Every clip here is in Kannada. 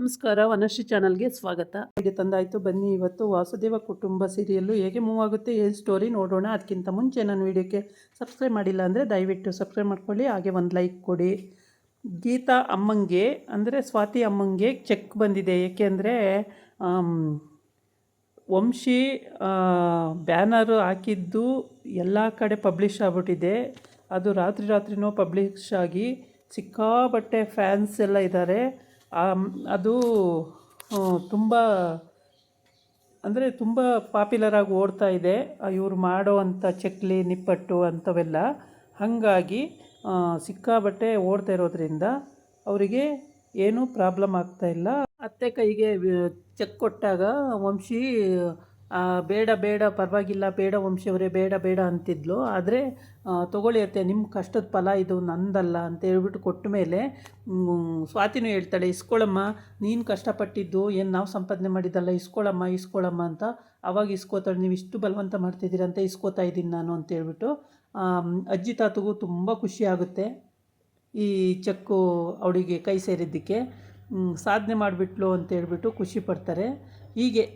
ನಮಸ್ಕಾರ, ವನಶ್ರೀ ಚಾನಲ್ಗೆ ಸ್ವಾಗತ. ವಿಡಿಯೋ ತಂದಾಯಿತು. ಬನ್ನಿ ಇವತ್ತು ವಾಸುದೇವ ಕುಟುಂಬ ಸೀರಿಯಲ್ಲು ಹೇಗೆ ಮೂವ್ ಆಗುತ್ತೆ, ಏನು ಸ್ಟೋರಿ ನೋಡೋಣ. ಅದಕ್ಕಿಂತ ಮುಂಚೆ ನನ್ನ ವಿಡಿಯೋಕ್ಕೆ ಸಬ್ಸ್ಕ್ರೈಬ್ ಮಾಡಿಲ್ಲ ಅಂದರೆ ದಯವಿಟ್ಟು ಸಬ್ಸ್ಕ್ರೈಬ್ ಮಾಡ್ಕೊಳ್ಳಿ, ಹಾಗೆ ಒಂದು ಲೈಕ್ ಕೊಡಿ. ಗೀತಾ ಅಮ್ಮಂಗೆ ಅಂದರೆ ಸ್ವಾತಿ ಅಮ್ಮಂಗೆ ಚೆಕ್ ಬಂದಿದೆ. ಏಕೆಂದರೆ ವಂಶಿ ಬ್ಯಾನರು ಹಾಕಿದ್ದು ಎಲ್ಲ ಕಡೆ ಪಬ್ಲಿಷ್ ಆಗಿಬಿಟ್ಟಿದೆ. ಅದು ರಾತ್ರಿನೂ ಪಬ್ಲಿಷ್ ಆಗಿ ಸಿಕ್ಕಾಬಟ್ಟೆ ಫ್ಯಾನ್ಸ್ ಎಲ್ಲ ಇದ್ದಾರೆ. ಅದು ತುಂಬ ಅಂದರೆ ತುಂಬ ಪಾಪ್ಯುಲರಾಗಿ ಓಡ್ತಾ ಇದೆ ಇವರು ಮಾಡೋ ಅಂಥ ಚಕ್ಲಿ ನಿಪ್ಪಟ್ಟು ಅಂಥವೆಲ್ಲ. ಹಾಗಾಗಿ ಸಿಕ್ಕಾಬಟ್ಟೆ ಓಡ್ತಾ ಇರೋದ್ರಿಂದ ಅವರಿಗೆ ಏನೂ ಪ್ರಾಬ್ಲಮ್ ಆಗ್ತಾಯಿಲ್ಲ. ಅತ್ತೆ ಕೈಗೆ ಚೆಕ್ ಕೊಟ್ಟಾಗ ವಂಶಿ ಬೇಡ ಬೇಡ ಪರವಾಗಿಲ್ಲ, ಬೇಡ ವಂಶಿಯವರೇ, ಬೇಡ ಬೇಡ ಅಂತಿದ್ಲು. ಆದರೆ ತೊಗೊಳ್ಳಿ ಅತ್ತೆ, ನಿಮ್ಮ ಕಷ್ಟದ ಫಲ ಇದು, ನಂದಲ್ಲ ಅಂತ ಹೇಳ್ಬಿಟ್ಟು ಕೊಟ್ಟ ಮೇಲೆ ಸ್ವಾತಿನೂ ಹೇಳ್ತಾಳೆ, ಇಸ್ಕೊಳ್ಳಮ್ಮ, ನೀನು ಕಷ್ಟಪಟ್ಟಿದ್ದು ಏನು ನಾವು ಸಂಪಾದನೆ ಮಾಡಿದ್ದಲ್ಲ, ಇಸ್ಕೊಳ್ಳಮ್ಮ ಅಂತ. ಆವಾಗ ಇಸ್ಕೋತಾಳೆ. ನೀವು ಇಷ್ಟು ಬಲವಂತ ಮಾಡ್ತಿದ್ದೀರ ಅಂತ ಇಸ್ಕೋತಾ ಇದ್ದೀನಿ ನಾನು ಅಂತ ಹೇಳ್ಬಿಟ್ಟು. ಅಜ್ಜಿ ತಾತಗೂ ತುಂಬ ಖುಷಿ ಆಗುತ್ತೆ ಈ ಚೆಕ್ಕು ಅವಳಿಗೆ ಕೈ ಸೇರಿದ್ದಕ್ಕೆ. ಸಾಧನೆ ಮಾಡಿಬಿಟ್ಲು ಅಂತೇಳ್ಬಿಟ್ಟು ಖುಷಿ ಪಡ್ತಾರೆ. ಹೀಗೆ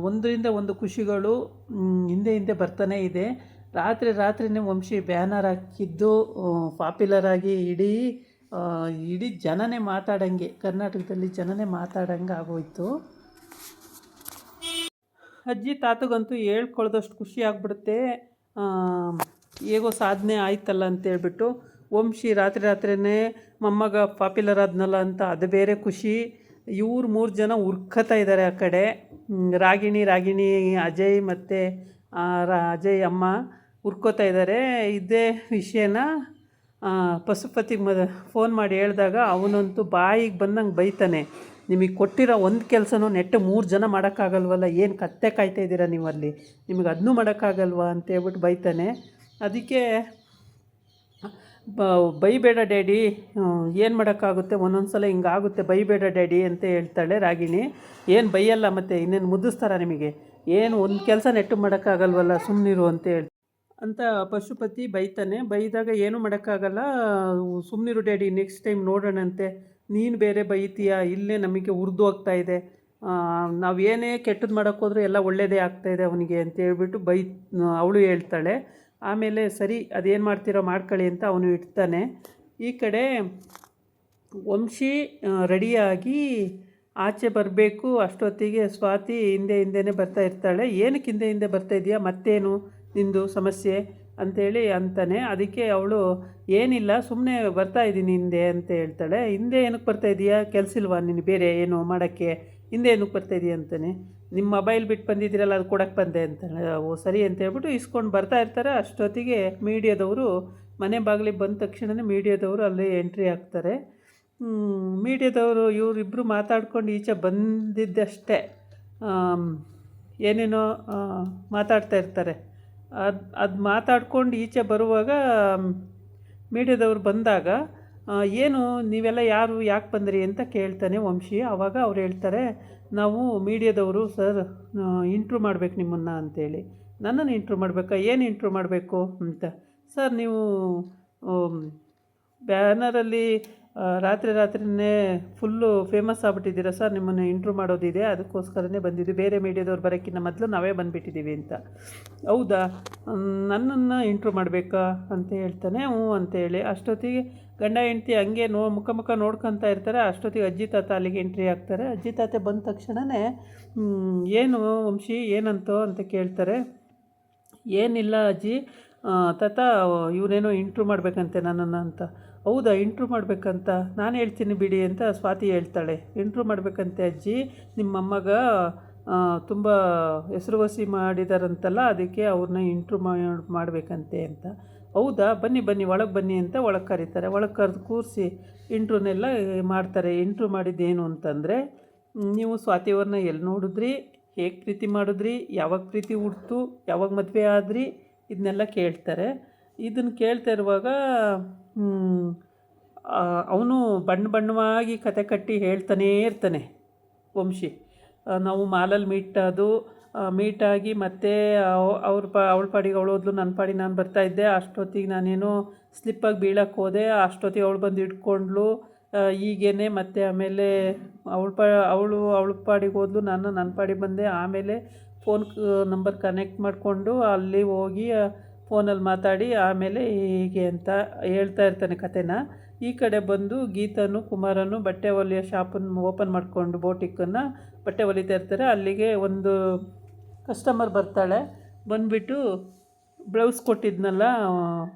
ಒಂದರಿಂದ ಒಂದು ಖುಷಿಗಳು ಹಿಂದೆ ಬರ್ತಾನೇ ಇದೆ. ರಾತ್ರಿನೇ ವಂಶಿ ಬ್ಯಾನರ್ ಹಾಕಿದ್ದು ಪಾಪ್ಯುಲರ್ ಆಗಿ ಇಡೀ ಜನನೇ ಮಾತಾಡಂಗೆ, ಕರ್ನಾಟಕದಲ್ಲಿ ಜನನೇ ಮಾತಾಡಂಗೆ ಆಗೋಯ್ತು. ಅಜ್ಜಿ ತಾತಗಂತೂ ಹೇಳ್ಕೊಳ್ದಷ್ಟು ಖುಷಿ ಆಗ್ಬಿಡುತ್ತೆ. ಹೇಗೋ ಸಾಧನೆ ಆಯ್ತಲ್ಲ ಅಂತೇಳ್ಬಿಟ್ಟು. ವಂಶಿ ರಾತ್ರಿನೇ ಮೊಮ್ಮಗ ಪಾಪ್ಯುಲರ್ ಆದ್ನಲ್ಲ ಅಂತ ಅದು ಬೇರೆ ಖುಷಿ. ಇವ್ರು 3 ಜನ ಉರ್ಕತಾ ಇದ್ದಾರೆ ಆ ಕಡೆ. ರಾಗಿಣಿ, ಅಜಯ್ ಮತ್ತು ಅಜಯ್ ಅಮ್ಮ ಉರ್ಕೋತಾ ಇದ್ದಾರೆ. ಇದೇ ವಿಷಯನ ಪಶುಪತಿಗೆ ಫೋನ್ ಮಾಡಿ ಹೇಳಿದಾಗ ಅವನಂತೂ ಬಾಯಿಗೆ ಬಂದಂಗೆ ಬೈತಾನೆ. ನಿಮಗೆ ಕೊಟ್ಟಿರೋ ಒಂದು ಕೆಲಸನೂ ನೆಟ್ಟು 3 ಜನ ಮಾಡೋಕ್ಕಾಗಲ್ವಲ್ಲ, ಏನು ಕತ್ತೆ ಕಾಯ್ತಾ ಇದ್ದೀರಾ ನೀವು ಅಲ್ಲಿ, ನಿಮಗೆ ಅದನ್ನೂ ಮಾಡೋಕ್ಕಾಗಲ್ವ ಅಂತೇಳ್ಬಿಟ್ಟು ಬೈತಾನೆ. ಅದಕ್ಕೆ ಬೈಬೇಡ ಡ್ಯಾಡಿ, ಏನು ಮಾಡೋಕ್ಕಾಗುತ್ತೆ, ಒಂದೊಂದು ಸಲ ಹಿಂಗಾಗುತ್ತೆ, ಬೈಬೇಡ ಡ್ಯಾಡಿ ಅಂತ ಹೇಳ್ತಾಳೆ ರಾಗಿಣಿ. ಏನು ಬೈಯಲ್ಲ, ಮತ್ತು ಇನ್ನೇನು ಮುದ್ದಿಸ್ತಾರ ನಿಮಗೆ, ಏನು ಒಂದು ಕೆಲಸ ನೆಟ್ಟು ಮಾಡೋಕ್ಕಾಗಲ್ವಲ್ಲ, ಸುಮ್ಮನಿರು ಅಂತ ಪಶುಪತಿ ಬೈತಾನೆ. ಬೈದಾಗ ಏನೂ ಮಾಡೋಕ್ಕಾಗಲ್ಲ, ಸುಮ್ಮನಿರು ಡ್ಯಾಡಿ, ನೆಕ್ಸ್ಟ್ ಟೈಮ್ ನೋಡೋಣಂತೆ, ನೀನು ಬೇರೆ ಬೈತೀಯಾ, ಇಲ್ಲೇ ನಮಗೆ ಉರಿದು ಹೋಗ್ತಾ ಇದೆ, ನಾವು ಏನೇ ಕೆಟ್ಟದ್ದು ಮಾಡೋಕ್ಕೋದ್ರೂ ಎಲ್ಲ ಒಳ್ಳೆಯದೇ ಆಗ್ತಾಯಿದೆ ಅವನಿಗೆ ಅಂತ ಹೇಳ್ಬಿಟ್ಟು ಅವಳು ಹೇಳ್ತಾಳೆ. ಆಮೇಲೆ ಸರಿ, ಅದೇನು ಮಾಡ್ತೀರೋ ಮಾಡ್ಕೊಳ್ಳಿ ಅಂತ ಅವನು ಇಡ್ತಾನೆ. ಈ ಕಡೆ ವಂಶಿ ರೆಡಿಯಾಗಿ ಆಚೆ ಬರಬೇಕು. ಅಷ್ಟೊತ್ತಿಗೆ ಸ್ವಾತಿ ಹಿಂದೆನೇ ಬರ್ತಾ ಇರ್ತಾಳೆ. ಏನಕ್ಕೆ ಹಿಂದೆ ಬರ್ತಾ ಇದೆಯಾ, ಮತ್ತೇನು ನಿಂದು ಸಮಸ್ಯೆ ಅಂಥೇಳಿ ಅಂತಾನೆ. ಅದಕ್ಕೆ ಅವಳು ಏನಿಲ್ಲ, ಸುಮ್ಮನೆ ಬರ್ತಾ ಇದ್ದೀನಿ ಹಿಂದೆ ಅಂತ ಹೇಳ್ತಾಳೆ. ಹಿಂದೆ ಏನಕ್ಕೆ ಬರ್ತಾ ಇದೆಯಾ, ಕೆಲಸ ಇಲ್ವಾ ನೀನು ಬೇರೆ ಏನು ಮಾಡೋಕ್ಕೆ, ಹಿಂದೆ ಏನಕ್ಕೆ ಬರ್ತಾ ಇದೆಯಾ ಅಂತಾನೆ. ನಿಮ್ಮ ಮೊಬೈಲ್ ಬಿಟ್ಟು ಬಂದಿದ್ದೀರಲ್ಲ, ಅದು ಕೊಡೋಕ್ಕೆ ಬಂದೆ ಅಂತಾಳೆ. ಓ ಸರಿ ಅಂತ ಹೇಳ್ಬಿಟ್ಟು ಇಸ್ಕೊಂಡು ಬರ್ತಾ ಇರ್ತಾರೆ. ಅಷ್ಟೊತ್ತಿಗೆ ಮೀಡಿಯಾದವರು ಮನೆ ಬಾಗಿಲಿಗೆ ಬಂದ ತಕ್ಷಣವೇ ಮೀಡಿಯಾದವರು ಅಲ್ಲಿ ಎಂಟ್ರಿ ಆಗ್ತಾರೆ. ಮೀಡಿಯಾದವರು ಇವರಿಬ್ಬರು ಮಾತಾಡ್ಕೊಂಡು ಈಚೆ ಬಂದಿದ್ದಷ್ಟೇ ಏನೇನೋ ಮಾತಾಡ್ತಾ ಇರ್ತಾರೆ. ಅದು ಮಾತಾಡ್ಕೊಂಡು ಈಚೆ ಬರುವಾಗ ಮೀಡಿಯಾದವ್ರು ಬಂದಾಗ ಏನು ನೀವೆಲ್ಲ ಯಾರು, ಯಾಕೆ ಬಂದ್ರಿ ಅಂತ ಕೇಳ್ತಾನೆ ವಂಶಿ. ಆವಾಗ ಅವ್ರು ಹೇಳ್ತಾರೆ, ನಾವು ಮೀಡಿಯಾದವರು ಸರ್, ಇಂಟ್ರ್ಯೂ ಮಾಡಬೇಕು ನಿಮ್ಮನ್ನು ಅಂತೇಳಿ. ನನ್ನನ್ನು ಇಂಟ್ರ್ಯೂ ಮಾಡಬೇಕಾ, ಏನು ಇಂಟ್ರ್ಯೂ ಮಾಡಬೇಕು ಅಂತ. ಸರ್ ನೀವು ಬ್ಯಾನರಲ್ಲಿ ರಾತ್ರಿನೇ ಫುಲ್ಲು ಫೇಮಸ್ ಆಗಿಬಿಟ್ಟಿದ್ದೀರಾ ಸರ್, ನಿಮ್ಮನ್ನು ಇಂಟ್ರ್ಯೂ ಮಾಡೋದಿದೆ, ಅದಕ್ಕೋಸ್ಕರನೇ ಬಂದಿದ್ದೀವಿ, ಬೇರೆ ಮೀಡಿಯಾದವ್ರು ಬರೋಕ್ಕಿಂತ ಮೊದಲು ನಾವೇ ಬಂದುಬಿಟ್ಟಿದ್ದೀವಿ ಅಂತ. ಹೌದಾ, ನನ್ನನ್ನು ಇಂಟ್ರ್ಯೂ ಮಾಡಬೇಕಾ ಅಂತ ಹೇಳ್ತಾನೆ. ಹ್ಞೂ ಅಂತೇಳಿ ಅಷ್ಟೊತ್ತಿಗೆ ಗಂಡ ಹೆಂಡ್ತಿ ಹಂಗೆ ಮುಖ ನೋಡ್ಕೊತಾ ಇರ್ತಾರೆ. ಅಷ್ಟೊತ್ತಿಗೆ ಅಜ್ಜಿ ತಾತ ಅಲ್ಲಿಗೆ ಎಂಟ್ರಿ ಆಗ್ತಾರೆ. ಅಜ್ಜಿ ತಾತ ಬಂದ ತಕ್ಷಣವೇ ಏನು ವಂಶಿ ಏನಂತೋ ಅಂತ ಕೇಳ್ತಾರೆ. ಏನಿಲ್ಲ ಅಜ್ಜಿ, ತಾತ ಇವನೇನೋ ಇಂಟ್ರ್ಯೂ ಮಾಡಬೇಕಂತೆ ನನ್ನನ್ನು ಅಂತ. ಹೌದಾ, ಇಂಟ್ರ್ಯೂ ಮಾಡಬೇಕಂತ, ನಾನು ಹೇಳ್ತೀನಿ ಬಿಡಿ ಅಂತ ಸ್ವಾತಿ ಹೇಳ್ತಾಳೆ. ಇಂಟ್ರ್ಯೂ ಮಾಡಬೇಕಂತೆ ಅಜ್ಜಿ, ನಿಮ್ಮ ಮೊಮ್ಮಗ ತುಂಬ ಹೆಸರುವಾಸಿ ಮಾಡಿದಾರಂತಲ್ಲ, ಅದಕ್ಕೆ ಅವ್ರನ್ನ ಇಂಟ್ರ್ಯೂ ಮಾಡಬೇಕಂತೆ ಅಂತ. ಹೌದಾ, ಬನ್ನಿ ಒಳಗೆ ಬನ್ನಿ ಅಂತ ಒಳಗೆ ಕರೀತಾರೆ. ಒಳಗೆ ಕರೆದು ಕೂರಿಸಿ ಇಂಟ್ರ್ಯೂನೆಲ್ಲ ಮಾಡ್ತಾರೆ. ಇಂಟ್ರ್ಯೂ ಮಾಡಿದ್ದೇನು ಅಂತಂದರೆ, ನೀವು ಸ್ವಾತಿಯವ್ರನ್ನ ಎಲ್ಲಿ ನೋಡಿದ್ರಿ, ಹೇಗೆ ಪ್ರೀತಿ ಮಾಡಿದ್ರಿ, ಯಾವಾಗ ಪ್ರೀತಿ ಹುಡ್ತು, ಯಾವಾಗ ಮದುವೆ ಆದ್ರಿ, ಇದನ್ನೆಲ್ಲ ಕೇಳ್ತಾರೆ. ಇದನ್ನು ಕೇಳ್ತಾ ಇರುವಾಗ ಅವನು ಬಣ್ಣವಾಗಿ ಕತೆ ಕಟ್ಟಿ ಹೇಳ್ತಾನೇ ಇರ್ತಾನೆ ವಂಶಿ. ನಾವು ಮಾಲಲ್ಲಿ ಮೀಟಾಗಿ ಮತ್ತೆ ಅವಳ ಪಾಡಿಗೆ ಅವಳು ಹೋದ್ಲು, ನನ್ನ ಪಾಡಿಗೆ ನಾನು ಬರ್ತಾಯಿದ್ದೆ. ಅಷ್ಟೊತ್ತಿಗೆ ನಾನೇನೋ ಸ್ಲಿಪ್ಪಾಗಿ ಬೀಳಕ್ಕೆ ಹೋದೆ. ಅಷ್ಟೊತ್ತಿಗೆ ಅವಳು ಬಂದು ಹಿಡ್ಕೊಂಡ್ಲು. ಹೀಗೇ ಮತ್ತೆ ಆಮೇಲೆ ಅವಳ ಪಾಡಿಗೆ ಹೋದ್ಲು, ನಾನು ನನ್ನ ಪಾಡಿಗೆ ಬಂದೆ. ಆಮೇಲೆ ಫೋನ್ ನಂಬರ್ ಕನೆಕ್ಟ್ ಮಾಡಿಕೊಂಡು ಅಲ್ಲಿ ಹೋಗಿ ಫೋನಲ್ಲಿ ಮಾತಾಡಿ ಆಮೇಲೆ ಹೀಗೆ ಅಂತ ಹೇಳ್ತಾ ಇರ್ತಾನೆ ಕತೆನ. ಈ ಕಡೆ ಬಂದು ಗೀತನು ಕುಮಾರನು ಬಟ್ಟೆ ಹೊಲಿಯೋ ಶಾಪನ್ನು ಓಪನ್ ಮಾಡಿಕೊಂಡು ಬೋಟಿಕ್ಕನ್ನು ಬಟ್ಟೆ ಹೊಲಿತಾ ಇರ್ತಾರೆ. ಅಲ್ಲಿಗೆ ಒಂದು ಕಸ್ಟಮರ್ ಬರ್ತಾಳೆ. ಬಂದುಬಿಟ್ಟು ಬ್ಲೌಸ್ ಕೊಟ್ಟಿದ್ನಲ್ಲ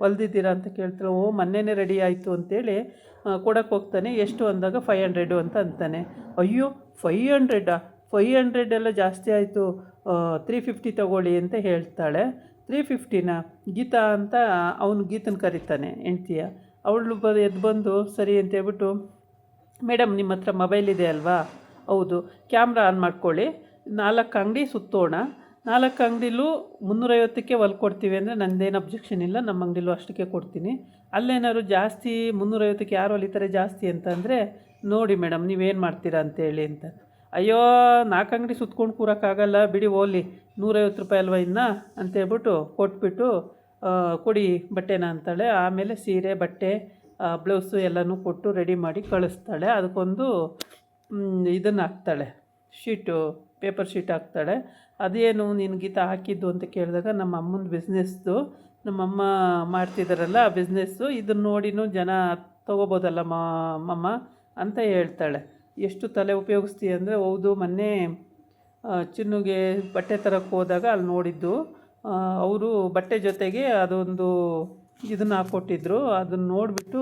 ಹೊಲ್ದಿದ್ದೀರಾ ಅಂತ ಕೇಳ್ತಾಳೆ. ಓ ಮೊನ್ನೆನೇ ರೆಡಿ ಆಯಿತು ಅಂತೇಳಿ ಕೊಡೋಕ್ಕೆ ಹೋಗ್ತಾನೆ. ಎಷ್ಟು ಅಂದಾಗ 500 ಅಂತ ಅಂತಾನೆ. ಅಯ್ಯೋ 500 ಎಲ್ಲ ಜಾಸ್ತಿ ಆಯಿತು, 350 ತಗೊಳ್ಳಿ ಅಂತ ಹೇಳ್ತಾಳೆ. 350ನಾ ಗೀತಾ ಅಂತ ಅವನು ಗೀತನ ಕರೀತಾನೆ ಹೆಂಡ್ತಿಯ. ಅವಳು ಎದ್ದು ಬಂದು ಸರಿ ಅಂತ ಹೇಳ್ಬಿಟ್ಟು, ಮೇಡಮ್ ನಿಮ್ಮ ಹತ್ರ ಮೊಬೈಲ್ ಇದೆ ಅಲ್ವಾ? ಹೌದು. ಕ್ಯಾಮ್ರಾ ಆನ್ ಮಾಡ್ಕೊಳ್ಳಿ, 4 ಅಂಗಡಿ ಸುತ್ತೋಣ, 4 ಅಂಗಡಿಲೂ 350ಕ್ಕೆ ಹೊಲ್ಕೊಡ್ತೀವಿ ಅಂದರೆ ನಂದೇನು ಅಬ್ಜೆಕ್ಷನ್ ಇಲ್ಲ, ನಮ್ಮ ಅಂಗಡಿಲೂ ಅಷ್ಟಕ್ಕೆ ಕೊಡ್ತೀನಿ. ಅಲ್ಲೇನಾದ್ರು ಜಾಸ್ತಿ 350ಕ್ಕೆ ಯಾರು ಹೊಲಿತಾರೆ ಜಾಸ್ತಿ ಅಂತಂದರೆ ನೋಡಿ ಮೇಡಮ್ ನೀವೇನು ಮಾಡ್ತೀರಾ ಅಂತೇಳಿ ಅಂತ. ಅಯ್ಯೋ 4 ಅಂಗಡಿ ಸುತ್ಕೊಂಡು ಕೂರೋಕ್ಕಾಗಲ್ಲ ಬಿಡಿ, ಓಲಿ 150 ರೂಪಾಯಿ ಅಲ್ವ ಇನ್ನು ಅಂತೇಳ್ಬಿಟ್ಟು ಕೊಟ್ಬಿಟ್ಟು ಕೊಡಿ ಬಟ್ಟೆನ ಅಂತಾಳೆ. ಆಮೇಲೆ ಸೀರೆ ಬಟ್ಟೆ ಬ್ಲೌಸು ಎಲ್ಲನೂ ಕೊಟ್ಟು ರೆಡಿ ಮಾಡಿ ಕಳಿಸ್ತಾಳೆ. ಅದಕ್ಕೊಂದು ಇದನ್ನು ಹಾಕ್ತಾಳೆ, ಪೇಪರ್ ಶೀಟ್ ಹಾಕ್ತಾಳೆ. ಅದೇನು ನೀನು ಗೀತಾ ಹಾಕಿದ್ದು ಅಂತ ಕೇಳಿದಾಗ ನಮ್ಮ ಅಮ್ಮನ ಬಿಸ್ನೆಸ್ದು, ನಮ್ಮಮ್ಮ ಮಾಡ್ತಿದ್ದಾರಲ್ಲ ಆ ಬಿಸ್ನೆಸ್ಸು, ಇದನ್ನು ನೋಡಿನೂ ಜನ ತೊಗೋಬೋದಲ್ಲ ಮಮ್ಮ ಅಂತ ಹೇಳ್ತಾಳೆ. ಎಷ್ಟು ತಲೆ ಉಪಯೋಗಿಸ್ತೀಯ ಅಂದರೆ, ಹೌದು ಮೊನ್ನೆ ಚಿನ್ನುಗೆ ಬಟ್ಟೆ ತರಕ್ಕೆ ಹೋದಾಗ ಅಲ್ಲಿ ನೋಡಿದ್ದು, ಅವರು ಬಟ್ಟೆ ಜೊತೆಗೆ ಅದೊಂದು ಇದನ್ನು ಹಾಕ್ಕೊಟ್ಟಿದ್ರು. ಅದನ್ನು ನೋಡಿಬಿಟ್ಟು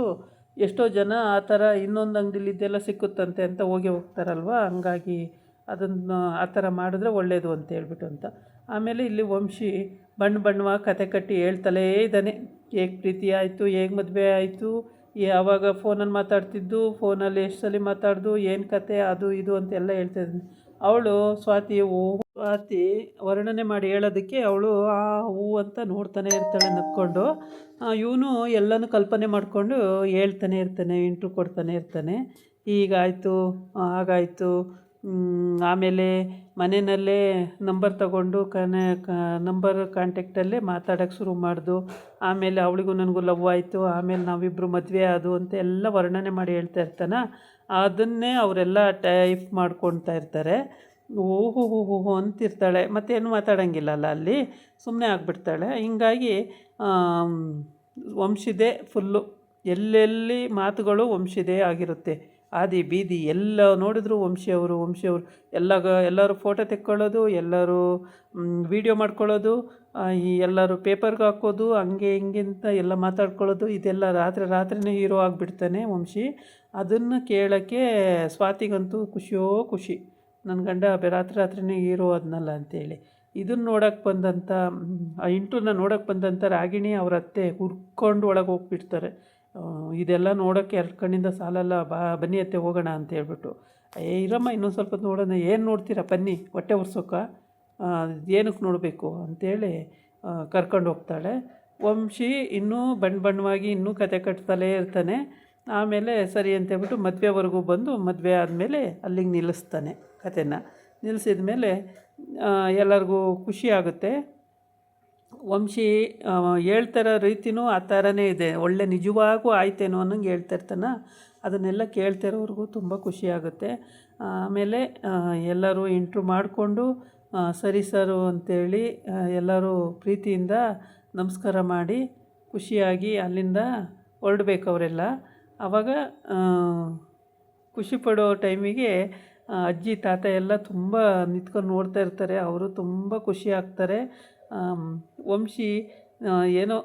ಎಷ್ಟೋ ಜನ ಆ ಥರ ಇನ್ನೊಂದು ಅಂಗಡಿಲಿದ್ದೆಲ್ಲ ಸಿಕ್ಕುತ್ತಂತೆ ಅಂತ ಹೋಗ್ತಾರಲ್ವ, ಹಂಗಾಗಿ ಅದನ್ನು ಆ ಥರ ಮಾಡಿದ್ರೆ ಒಳ್ಳೆಯದು ಅಂತ ಹೇಳ್ಬಿಟ್ಟು ಅಂತ. ಆಮೇಲೆ ಇಲ್ಲಿ ವಂಶಿ ಬಣ್ಣವಾಗಿ ಕತೆ ಕಟ್ಟಿ ಹೇಳ್ತಲೇ ಇದ್ದಾನೆ. ಹೇಗೆ ಪ್ರೀತಿ ಆಯಿತು, ಹೇಗೆ ಮದುವೆ ಆಯಿತು, ಯಾವಾಗ ಫೋನಲ್ಲಿ ಮಾತಾಡ್ತಿದ್ದು, ಫೋನಲ್ಲಿ ಎಷ್ಟು ಸಲ ಮಾತಾಡ್ದು, ಏನು ಕತೆ ಅದು ಇದು ಅಂತೆಲ್ಲ ಹೇಳ್ತಾ ಇದ್ದಾನೆ. ಅವಳು ಸ್ವಾತಿ ವರ್ಣನೆ ಮಾಡಿ ಹೇಳೋದಕ್ಕೆ ಅವಳು ಆ ಹೂ ಅಂತ ನೋಡ್ತಾನೆ ಇರ್ತಾಳೆ ನಕ್ಕೊಂಡು. ಇವನು ಎಲ್ಲನೂ ಕಲ್ಪನೆ ಮಾಡಿಕೊಂಡು ಹೇಳ್ತಾನೆ ಇರ್ತಾನೆ, ಇಂಟ್ರು ಕೊಡ್ತಾನೆ ಇರ್ತಾನೆ. ಹೀಗಾಯಿತು ಹಾಗಾಯಿತು, ಆಮೇಲೆ ಮನೆಯಲ್ಲೇ ನಂಬರ್ ತಗೊಂಡು ನಂಬರ್ ಕಾಂಟ್ಯಾಕ್ಟಲ್ಲೇ ಮಾತಾಡೋಕ್ಕೆ ಶುರು ಮಾಡ್ದು. ಆಮೇಲೆ ಅವಳಿಗೂ ನನಗೂ ಲವ್ ಆಯಿತು, ಆಮೇಲೆ ನಾವಿಬ್ಬರು ಮದುವೆ ಆದು ಅಂತ ಎಲ್ಲ ವರ್ಣನೆ ಮಾಡಿ ಹೇಳ್ತಾ ಇರ್ತಾನೆ. ಅದನ್ನೇ ಅವರೆಲ್ಲ ಟೈಪ್ ಮಾಡ್ಕೊಳ್ತಾ ಇರ್ತಾರೆ. ಓಹೋ ಅಂತಿರ್ತಾಳೆ, ಮತ್ತೇನು ಮಾತಾಡೋಂಗಿಲ್ಲಲ್ಲ ಅಲ್ಲಿ, ಸುಮ್ಮನೆ ಆಗಿಬಿಡ್ತಾಳೆ. ಹಿಂಗಾಗಿ ವಂಶಿದೆ ಫುಲ್ಲು, ಎಲ್ಲೆಲ್ಲಿ ಮಾತುಗಳು ವಂಶಿದೆ ಆಗಿರುತ್ತೆ. ಆದಿ ಬೀದಿ ಎಲ್ಲ ನೋಡಿದ್ರು ವಂಶಿಯವರು ಎಲ್ಲರೂ ಫೋಟೋ ತೆಕ್ಕೊಳ್ಳೋದು, ಎಲ್ಲರೂ ವೀಡಿಯೋ ಮಾಡ್ಕೊಳ್ಳೋದು, ಎಲ್ಲರೂ ಪೇಪರ್ಗೆ ಹಾಕೋದು, ಹಂಗೆ ಹಿಂಗೆ ಅಂತ ಎಲ್ಲ ಮಾತಾಡ್ಕೊಳ್ಳೋದು. ಇದೆಲ್ಲ ರಾತ್ರಿನೇ ಹೀರೋ ಆಗಿಬಿಡ್ತಾನೆ ವಂಶಿ. ಅದನ್ನು ಕೇಳೋಕ್ಕೆ ಸ್ವಾತಿಗಂತೂ ಖುಷಿ, ನನ್ನ ಗಂಡ ರಾತ್ರಿನೇ ಹೀರೋ ಅದನ್ನಲ್ಲ ಅಂತೇಳಿ. ಇದನ್ನು ನೋಡೋಕ್ಕೆ ಬಂದಂಥ ಇಂಟುನ ನೋಡೋಕ್ಕೆ ಬಂದಂಥ ರಾಗಿಣಿ ಅವ್ರ ಅತ್ತೆ ಹುರ್ಕೊಂಡು ಒಳಗೆ ಹೋಗ್ಬಿಡ್ತಾರೆ. ಇದೆಲ್ಲ ನೋಡೋಕ್ಕೆ 2 ಕಣ್ಣಿಂದ ಸಾಲಲ್ಲ, ಬನ್ನಿ ಅತ್ತೆ ಹೋಗೋಣ ಅಂತ ಹೇಳ್ಬಿಟ್ಟು. ಇರಮ್ಮ ಇನ್ನೊಂದು ಸ್ವಲ್ಪ ನೋಡೋಣ. ಏನು ನೋಡ್ತೀರಾ ಬನ್ನಿ, ಹೊಟ್ಟೆ ಉರ್ಸೋಕ, ಏನಕ್ಕೆ ನೋಡಬೇಕು ಅಂತೇಳಿ ಕರ್ಕೊಂಡು ಹೋಗ್ತಾಳೆ. ವಂಶಿ ಇನ್ನೂ ಬಣ್ಣವಾಗಿ ಇನ್ನೂ ಕತೆ ಕಟ್ತಲೇ ಇರ್ತಾನೆ. ಆಮೇಲೆ ಸರಿ ಅಂತೇಳ್ಬಿಟ್ಟು ಮದುವೆವರೆಗೂ ಬಂದು, ಮದುವೆ ಆದಮೇಲೆ ಅಲ್ಲಿಗೆ ನಿಲ್ಲಿಸ್ತಾನೆ ಕತೆನ. ನಿಲ್ಲಿಸಿದ ಮೇಲೆ ಎಲ್ಲರಿಗೂ ಖುಷಿ ಆಗುತ್ತೆ. ವಂಶಿ ಹೇಳ್ತಾರ ರೀತಿಯೂ ಆ ಥರನೇ ಇದೆ, ಒಳ್ಳೆ ನಿಜವಾಗೂ ಆಯ್ತೇನೋ ಅನ್ನಂಗೆ ಹೇಳ್ತಾಯಿರ್ತಾನೆ. ಅದನ್ನೆಲ್ಲ ಕೇಳ್ತಿರೋವ್ರಿಗೂ ತುಂಬ ಖುಷಿಯಾಗುತ್ತೆ. ಆಮೇಲೆ ಎಲ್ಲರೂ ಇಂಟ್ರು ಮಾಡಿಕೊಂಡು ಸರಿ ಸರು ಅಂತೇಳಿ ಎಲ್ಲರೂ ಪ್ರೀತಿಯಿಂದ ನಮಸ್ಕಾರ ಮಾಡಿ ಖುಷಿಯಾಗಿ ಅಲ್ಲಿಂದ ಹೊರಡ್ಬೇಕು ಅವರೆಲ್ಲ. ಆವಾಗ ಖುಷಿಪಡೋ ಟೈಮಿಗೆ ಅಜ್ಜಿ ತಾತ ಎಲ್ಲ ತುಂಬ ನಿಂತ್ಕೊಂಡು ನೋಡ್ತಾ ಇರ್ತಾರೆ. ಅವರು ತುಂಬ ಖುಷಿ ಆಗ್ತಾರೆ. ವಂಶಿ ಏನೋ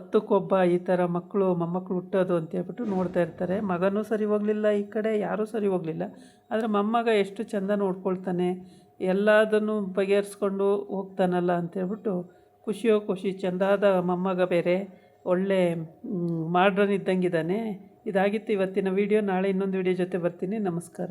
10ಕ್ಕೊಬ್ಬ ಈ ಥರ ಮೊಮ್ಮಕ್ಕಳು ಹುಟ್ಟೋದು ಅಂತೇಳ್ಬಿಟ್ಟು ನೋಡ್ತಾ ಇರ್ತಾರೆ. ಮಗನೂ ಸರಿ ಹೋಗಲಿಲ್ಲ, ಈ ಕಡೆ ಯಾರೂ ಸರಿ ಹೋಗಲಿಲ್ಲ. ಆದರೆ ಮೊಮ್ಮಗ ಎಷ್ಟು ಚೆಂದ ನೋಡ್ಕೊಳ್ತಾನೆ, ಎಲ್ಲದನ್ನು ಬಗೆಹರಿಸ್ಕೊಂಡು ಹೋಗ್ತಾನಲ್ಲ ಅಂತೇಳ್ಬಿಟ್ಟು ಖುಷಿ. ಚೆಂದಾದ ಮೊಮ್ಮಗ ಬೇರೆ, ಒಳ್ಳೆ ಮಾಡ್ರನ್ ಇದ್ದಂಗಿದ್ದಾನೆ. ಇದಾಗಿತ್ತು ಇವತ್ತಿನ ವೀಡಿಯೋ. ನಾಳೆ ಇನ್ನೊಂದು ವೀಡಿಯೋ ಜೊತೆ ಬರ್ತೀನಿ. ನಮಸ್ಕಾರ.